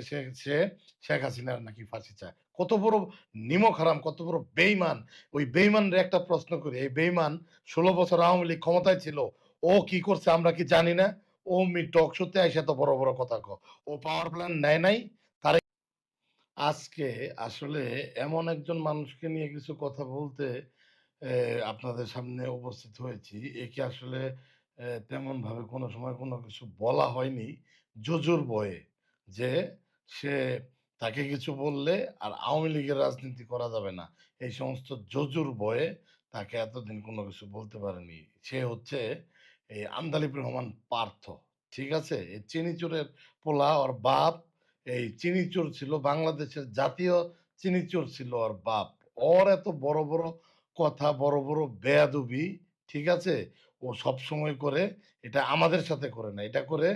সে সে শেখ হাসিনার নাকি ফাঁসি চায়। কত বড় নিমক হারাম, কত বড় বেইমান। ওই বেইমানরে একটা প্রশ্ন করি, এই বেইমান ১৬ বছর আওয়ামী লীগ ক্ষমতায় ছিল। ও কি করছে আমরা কি জানি না? ও টক শোতে আইসা তো বড়, বড় কথা ও পাওয়ার প্ল্যান নেয় নাই। তারে আজকে আসলে এমন একজন মানুষকে নিয়ে কিছু কথা বলতে আপনাদের সামনে উপস্থিত হয়েছি। একে আসলে তেমনভাবে কোনো সময় কোনো কিছু বলা হয়নি। জোজুর বয়ে যে সে তাকে কিছু বললে আর আওয়ামী লীগের রাজনীতি করা যাবে না। এই সমস্ত জোজুর বয়ে তাকে এতদিন কোনো কিছু বলতে পারেনি। সে হচ্ছে এই আন্দালিব রহমান পার্থ। ঠিক আছে? এই চিনিচোরের পোলা ওর বাপ এই চিনিচোর ছিল, বাংলাদেশের জাতীয় চিনিচোর ছিল ওর বাপ। ওর এত বড়, বড় কথা, বড়, বড় বেয়াদবি, ঠিক আছে? ও সবসময় করে, এটা আমাদের সাথে করে না। এটা করে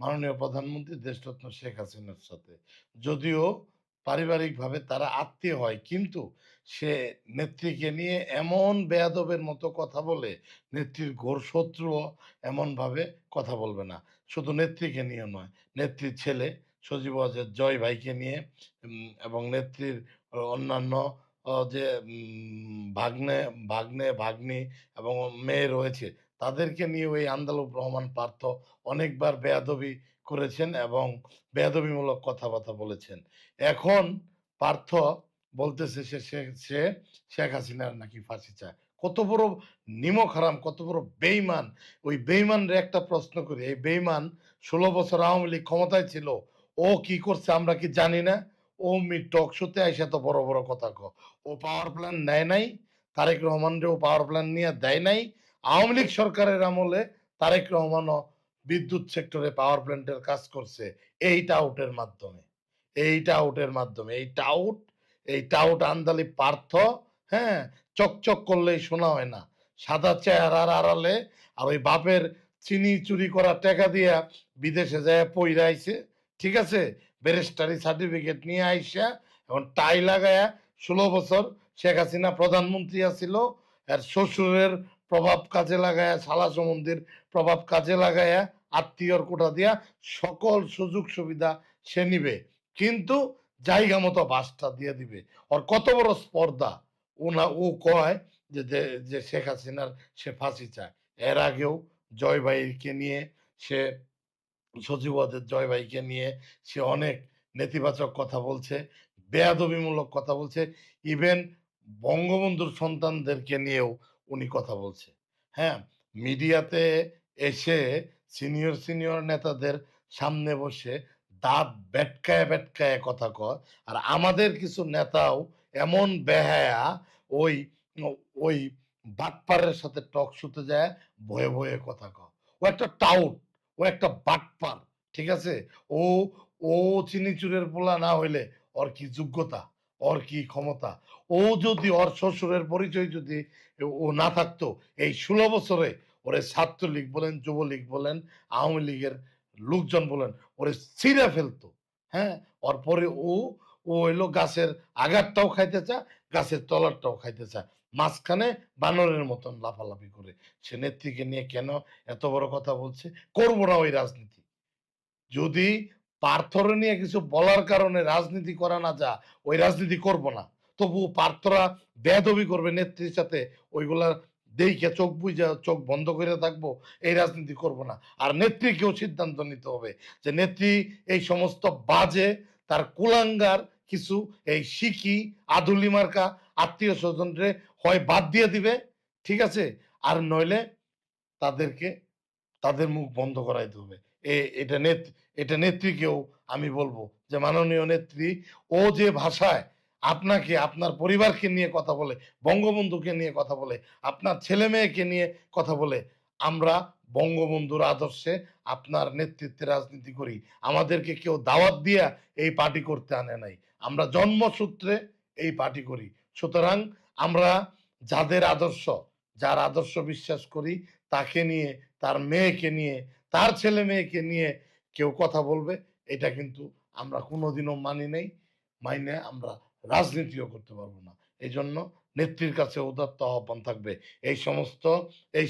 মাননীয় প্রধানমন্ত্রী দেশরত্ন শেখ হাসিনার সাথে। যদিও পারিবারিকভাবে তারা আত্মীয় হয়, কিন্তু সে নেত্রীকে নিয়ে এমন বেয়াদবের মতো কথা বলে, নেত্রীর ঘোর শত্রুও এমনভাবে কথা বলবে না। শুধু নেত্রীকে নিয়ে নয়, নেত্রীর ছেলে সজীব ওয়াজেদ জয় ভাইকে নিয়ে এবং নেত্রীর অন্যান্য যে ভাগ্নে, ভাগ্নী এবং মেয়ে রয়েছে, তাদেরকে নিয়ে ওই আন্দালুব রহমান পার্থ অনেকবার বেয়াদবি করেছেন এবং বেয়াদবিমূলক কথাবার্তা বলেছেন। এখন পার্থ বলতেছে সে শেখ হাসিনার নাকি ফাঁসি চায়। কত বড় নিমক হারাম, কত বড় বেইমান। ওই বেইমানরে একটা প্রশ্ন করি, এই বেইমান ১৬ বছর আওয়ামী লীগ ক্ষমতায় ছিল। ও কি করছে আমরা কি জানি না? ও টক শোতে আইসা তো বড়, বড় কথা ও পাওয়ার প্ল্যান নেয় নাই। তারেক রহমানরেও পাওয়ার প্ল্যান নিয়ে দেয় নাই। আওয়ামী লীগ সরকারের আমলে তারেক রহমানও বিদ্যুৎ সেক্টরে পাওয়ার প্ল্যান্টের কাজ করছে এই টাউটের মাধ্যমে। এই টাউট আন্দালি পার্থ, হ্যাঁ, চকচক করলেই শোনা হয় না। সাদা চেহারার আড়ালে আর ওই বাপের চিনি চুরি করা টাকা দিয়া বিদেশে যায় পইরা আইছে, ঠিক আছে? ব্যারিস্টারি সার্টিফিকেট নিয়ে আইসা এখন টাই লাগায়া ১৬ বছর শেখ হাসিনা প্রধানমন্ত্রী আছিল, আর শ্বশুরের প্রভাব কাজে লাগায়া, শালা সম্বন্ধীর প্রভাব কাজে লাগায়া, আত্মীয়র কোটা দিয়া সকল সুযোগ সুবিধা সে নিবে, কিন্তু জায়গা মতো বাসটা দিয়ে দিবে। ওর কত বড় স্পর্ধা! ও কয় যে শেখ হাসিনার সে ফাঁসি চায়। এর আগেও জয় ভাইকে নিয়ে সে, সচিবাদের জয় ভাইকে নিয়ে সে অনেক নেতিবাচক কথা বলছে, বেয়াদবিমূলক কথা বলছে। ইভেন বঙ্গবন্ধুর সন্তানদেরকে নিয়েও উনি কথা বলছে। হ্যাঁ, মিডিয়াতে এসে সিনিয়র নেতাদের সামনে বসে দাঁত বেটকায় বেটকায় কথা কয়। আর আমাদের কিছু নেতাও এমন বেহায়া, ওই ওই বাটপারের সাথে টক শুতে যায় ভয়ে ভয়ে কথা কয়। ও একটা টাউট, ও একটা বাটপার, ঠিক আছে? ও ও চিনিচুরের পোলা না হইলে ওর কি যোগ্যতা, ওর কি ক্ষমতা? ও যদি ওর শ্বশুরের পরিচয় যদি ও না থাকতো, এই ১৬ বছরে ওরে ছাত্রলীগ বলেন, যুবলীগ বলেন, আওয়ামী লীগের লোকজন বলেন, ওরে ছিঁড়ে ফেলতো। হ্যাঁ, ওর পরে ও হইলো গাছের আগারটাও খাইতে চায়, গাছের তলারটাও খাইতে চায়, মাঝখানে বানরের মতন লাফালাফি করে। সে নেত্রীকে নিয়ে কেন এত বড় কথা বলছে? করবো না ওই রাজনীতি। যদি পার্থর নিয়ে কিছু বলার কারণে রাজনীতি করা না যা, ওই রাজনীতি করব না। তবু পার্থরা বেয়াদবি করবে নেত্রীর সাথে, ওইগুলা দেইখা চোখ বুইজা চোখ বন্ধ করে থাকবো, এই রাজনীতি করব না। আর নেত্রীকেও সিদ্ধান্ত নিতে হবে যে নেত্রী এই সমস্ত বাজে, তার কুলাঙ্গার কিছু এই শিখি আদুলি মার্কা আত্মীয় স্বজনরে হয় বাদ দিয়ে দিবে, ঠিক আছে? আর নইলে তাদেরকে, তাদের মুখ বন্ধ করাইতে হবে। এটা এটা নেত্রীকেও আমি বলবো যে মাননীয় নেত্রী, ও যে ভাষায় আপনাকে, আপনার পরিবারকে নিয়ে কথা বলে, বঙ্গবন্ধুকে নিয়ে কথা বলে, আপনার ছেলে মেয়েকে নিয়ে কথা বলে, আমরা বঙ্গবন্ধুর আদর্শে আপনার নেতৃত্বে রাজনীতি করি। আমাদেরকে কেউ দাওয়াত দিয়া এই পার্টি করতে আনে নাই। আমরা জন্মসূত্রে এই পার্টি করি। সুতরাং আমরা যাদের আদর্শ, যার আদর্শ বিশ্বাস করি, তাকে নিয়ে, তার মেয়েকে নিয়ে, তার ছেলে মেয়েকে নিয়ে কেউ কথা বলবে, এটা কিন্তু আমরা কোনোদিনও মানি নাই। মাইনে আমরা রাজনীতিও করতে পারবো না। এই জন্য নেত্রীর কাছে উদাত্ত আহ্বান থাকবে, এই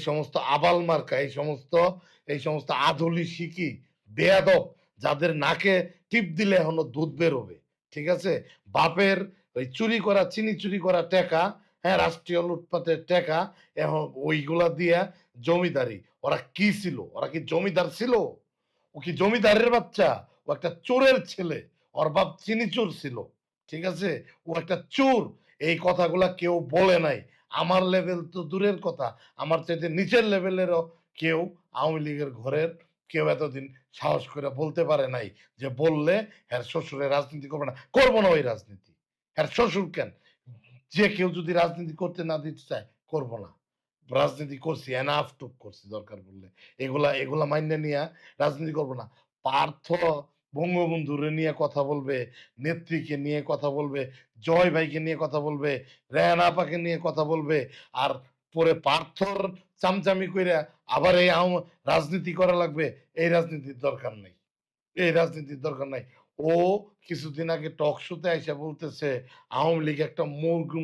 সমস্ত আবাল মার্কা, এই সমস্ত আধুলি শিকি বেয়াদব, যাদের নাকে টিপ দিলে এখনো দুধ বেরোবে। ঠিক আছে? বাপের ওই চুরি করা, চিনি চুরি করা টাকা, হ্যাঁ? রাষ্ট্রীয় লুটপাটের টাকা এখন ওইগুলা দিয়া জমিদারি। ওরা কি ছিল? ওরা কি জমিদার ছিল? ও কি জমিদারের বাচ্চা? ও একটা চোরের ছেলে। ওর বাপ চিনি চোর ছিল। ঠিক আছে? ও একটা চোর। এই কথাগুলা কেউ বলে নাই। আমার লেভেল তো দূরের কথা। আমার চাইতে নিচের লেভেলেরও কেউ আওয়ামী লীগের ঘরের কেউ এতদিন সাহস করে বলতে পারে নাই যে বললে এর শ্বশুরের রাজনীতি করবে না। করব না ওই রাজনীতি। এর শ্বশুর কেন? যে কেউ যদি রাজনীতি করতে না দিতে চায়, করব না। রাজনীতি করছি, এনাফ টুক করছি দরকার পড়লে। এগুলা মাইন্যা নিয়া রাজনীতি করব না। পার্থ বঙ্গবন্ধুরে নিয়ে কথা বলবে, নেত্রীকে নিয়ে কথা বলবে, জয় ভাইকে নিয়ে কথা বলবে, রেহানা আপাকে নিয়ে কথা বলবে। আর পরে পার্থর চামচামি কইরা আবার এই রাজনীতি করা লাগবে। এই রাজনীতির দরকার নাই। এই রাজনীতির দরকার নাই। ও কিছুদিন আগে টক শোতে আইসা বলতেছে আওয়ামী লীগ একটা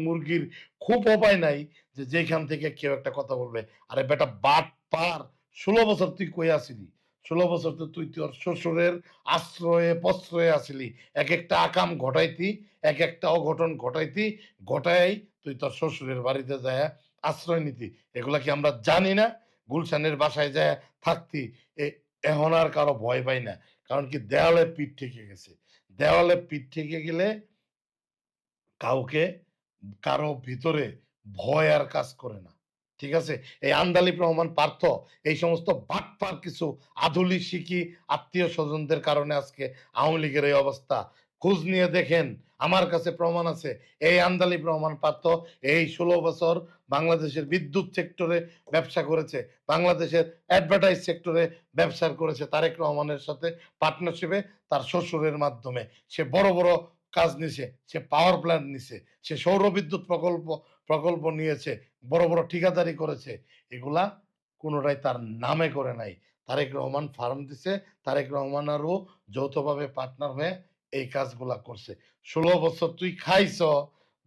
মুরগির খোপও পায় নাই যে যেখান থেকে কেউ একটা কথা বলবে। আরে বেটা বাটপার! ১৬ বছর তুই কই আছিলি? ১৬ বছর তো তুই তোর শ্বশুরের আশ্রয়ে প্রশ্রয়ে আছিলি। একেকটা আকাম ঘটাইতি, একেকটা অঘটন ঘটাইতি, ঘটাইয়াই তুই তোর শ্বশুরের বাড়িতে যায়া আশ্রয় নিতি। এগুলা কি আমরা জানি না? গুলশানের বাসায় যায়া থাকতি। এ এখন আর কারো ভয় পাই না। কারণ কি দেওয়ালে পিঠ ঠেকে গেছে। দেওয়ালে পিঠ ঠেকে গেলে কাউকে কারো ভিতরে ভয় আর কাজ করে না। ঠিক আছে? এই আন্দালিব রহমান পার্থ এই সমস্ত বাটপার কিছু আধুলি শিখি আত্মীয়-স্বজনদের কারণে আজকে আওয়ামী লীগের এই অবস্থা। খোঁজ নিয়ে দেখেন, আমার কাছে প্রমাণ আছে। এই আন্দালিব রহমান পার্থ এই ১৬ বছর বাংলাদেশের বিদ্যুৎ সেক্টরে ব্যবসা করেছে। বাংলাদেশের অ্যাডভার্টাইজ সেক্টরে ব্যবসা করেছে তারেক রহমানের সাথে পার্টনারশিপে তার শ্বশুরের মাধ্যমে। সে বড়, বড় কাজ নিছে, সে পাওয়ার প্ল্যান্ট নিছে, সে সৌরবিদ্যুৎ প্রকল্প নিয়েছে, বড়, বড় ঠিকাদারি করেছে। এগুলা কোনটাই তার নামে করে নাই। তারেক রহমান ফার্ম দিছে, তারেক রহমান আর ও যৌথভাবে পার্টনার হয়ে এই কাজগুলা করছে। ১৬ বছর তুই খাইছ,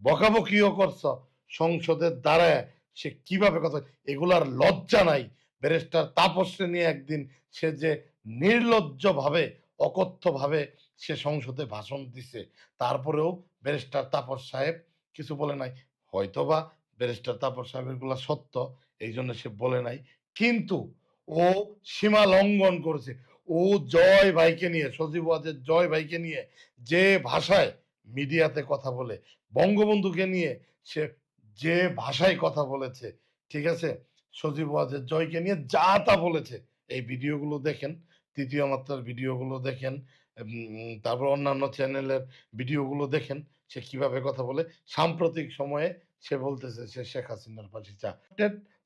বকাবকিও করছ, সংসদের দাঁড়ায় সে কিভাবে কথা এগুলার লজ্জা নাই। ব্যারিস্টার তাপসকে নিয়ে একদিন সে যে নির্লজ্জভাবে, অকথ্যভাবে সে সংসদে ভাষণ দিছে। তারপরেও ব্যারিস্টার তাপস সাহেব কিছু বলে নাই। হয়তোবা ব্যারিস্টার তাপস সাহেবের গুলা সত্য, এইজন্য সে বলে নাই। কিন্তু ও সীমা লঙ্ঘন করেছে। ও জয় ভাইকে নিয়ে, সজীব ওয়াজেদ জয় ভাইকে নিয়ে যে ভাষায় মিডিয়াতে কথা বলে, বঙ্গবন্ধুকে নিয়ে সে যে ভাষায় কথা বলেছে, ঠিক আছে? সজীব ওয়াজেদ জয়কে নিয়ে যা তা বলেছে। এই ভিডিওগুলো দেখেন, তৃতীয় মাত্রার ভিডিওগুলো দেখেন। তারপর অন্যান্য চ্যানেলের ভিডিওগুলো দেখেন সে কিভাবে কথা বলে। সাম্প্রতিক সময়ে সে বলতেছে সে শেখ হাসিনার পাশে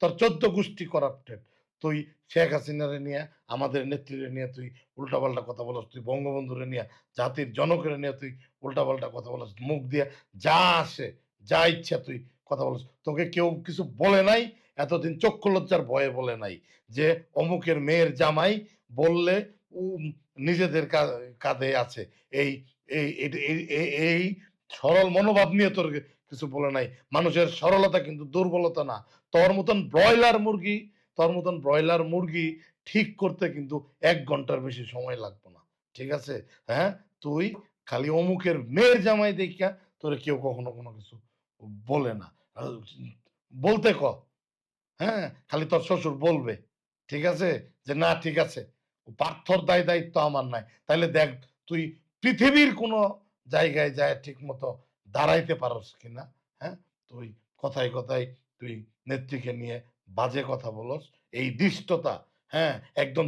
তোর ১৪ গোষ্ঠী করাপ্টেড। তুই শেখ হাসিনারে নিয়ে, আমাদের নেত্রীরে নিয়ে তুই উল্টাপাল্টা কথা বলস। তুই বঙ্গবন্ধুরে নিয়ে, জাতির জনকের নিয়ে তুই উল্টাপাল্টা কথা বলস। মুখ দিয়ে যা আসে, যা ইচ্ছা তুই কথা বলস। তোকে কেউ কিছু বলে নাই, এতদিন চক্ষু লজ্জার ভয়ে বলে নাই যে অমুকের মেয়ের জামাই বললে উ নিজেদের কাঁধে আছে। এই এই এই সরল মনোভাব নিয়ে তোর কিছু বলে নাই। মানুষের সরলতা কিন্তু দুর্বলতা না। তোর মতন ব্রয়লার মুরগি তোর মতন ব্রয়লার মুরগি ঠিক করতে কিন্তু ১ ঘন্টার বেশি সময় লাগবে না। ঠিক আছে? হ্যাঁ? তুই খালি অমুকের মেয়ের জামাই দেইখা তোরে কেউ কখনো কোনো কিছু বলে না। আ বলতে ক। হ্যাঁ? খালি তোর শ্বশুর বলবে। ঠিক আছে? যে না ঠিক আছে। পার্থর দায়-দায়িত্ব আমার নাই। তাইলে দেখ তুই পৃথিবীর কোন জায়গায় যায়া ঠিকমতো দাঁড়াইতে পারস কিনা? হ্যাঁ? তুই কথায়, কথায় তুই নেত্রীকে নিয়ে বাজে কথা বলস। এই ধৃষ্টতা, হ্যাঁ? একদম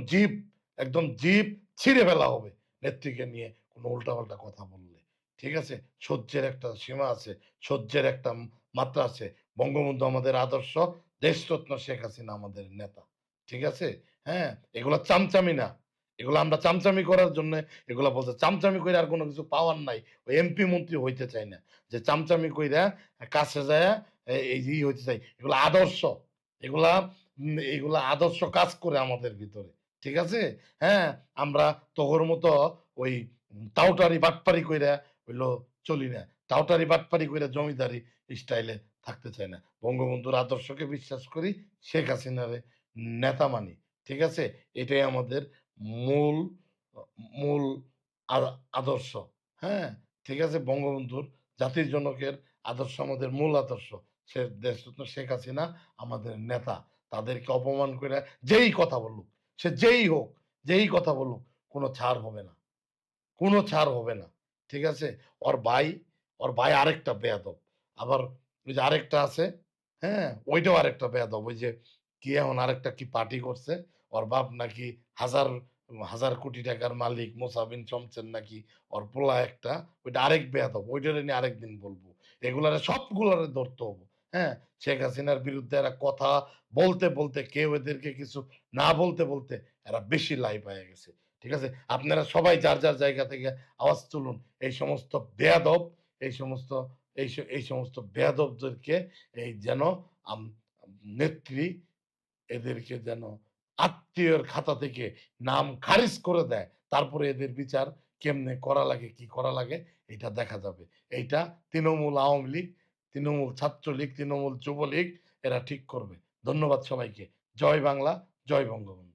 জিভ ছিঁড়ে ফেলা হবে নেত্রীকে নিয়ে কোন উল্টাপাল্টা কথা বললে। ঠিক আছে? সহ্যের একটা সীমা আছে। সহ্যের একটা মাত্রা আছে। বঙ্গবন্ধু আমাদের আদর্শ, দেশরত্ন শেখ হাসিনা আমাদের নেতা। ঠিক আছে? হ্যাঁ? এগুলা চামচামি না। এগুলা আমরা চামচামি করার জন্যে এগুলা বলছে। চামচামি কইরা আর কোন কিছু পাওয়ার নাই। ওই এমপি মন্ত্রী হইতে চায় না। যে চামচামি কইরা কাছে যায়া এই যে হইতে চাই। এগুলা আদর্শ। এগুলা আদর্শ কাজ করে আমাদের ভিতরে। ঠিক আছে? হ্যাঁ? আমরা তোগর মতো ওই টাউটারি বাটপারি কইরা হইলো চলি না। টাউটারি বাটপারি কইরা জমিদারি স্টাইলে থাকতে চাই না। বঙ্গবন্ধুর আদর্শকে বিশ্বাস করি, শেখ হাসিনারে নেতা মানি। ঠিক আছে? এটাই আমাদের মূল মূল আদর্শ। হ্যাঁ? ঠিক আছে? বঙ্গবন্ধুর জাতির জনকের আদর্শ আমাদের মূল আদর্শ। সে দেশরত্ন শেখ হাসিনা আমাদের নেতা। তাদেরকে অপমান কইরা যেই কথা বলুক, সে যেই হোক, যেই কথা বলুক, কোন ছাড় হবে না। কোন ছাড় হবে না। ঠিক আছে? ওর ভাই, ওর ভাই আরেকটা বেয়াদব। আবার ওই যে আরেকটা আছে, হ্যাঁ? ওইটাও আরেকটা বেয়াদব। ওই যে কি এখন আরেকটা কি পার্টি করছে। ওর বাপ নাকি হাজার, হাজার কোটি টাকার মালিক মোসা বিন শমসের নাকি ওর পোলা একটা। ওইটা আরেক বেয়াদব। ওইটারে নিয়ে আরেকদিন বলব। এগুলারে সবগুলারে ধরতে হবে। হ্যাঁ? শেখ হাসিনার বিরুদ্ধে এরা কথা বলতে, বলতে কেউ এদেরকে কিছু না বলতে, বলতে এরা বেশি লাই পাইয়া গেছে। ঠিক আছে? আপনারা সবাই যার, যার জায়গা থেকে আওয়াজ তুলুন। এই সমস্ত বেয়াদব, এই সমস্ত এই সমস্ত বেয়াদবদেরকে এই যেন আম নেত্রী এদেরকে যেন আত্মীয়র খাতা থেকে নাম খারিজ করে দেয়। তারপরে এদের বিচার কেমনে করা লাগে, কি করা লাগে এটা দেখা যাবে। এইটা তৃণমূল আওয়ামী লীগ, তৃণমূল ছাত্রলীগ, তৃণমূল যুবলীগ এরা ঠিক করবে। ধন্যবাদ সবাইকে। জয় বাংলা, জয় বঙ্গবন্ধু।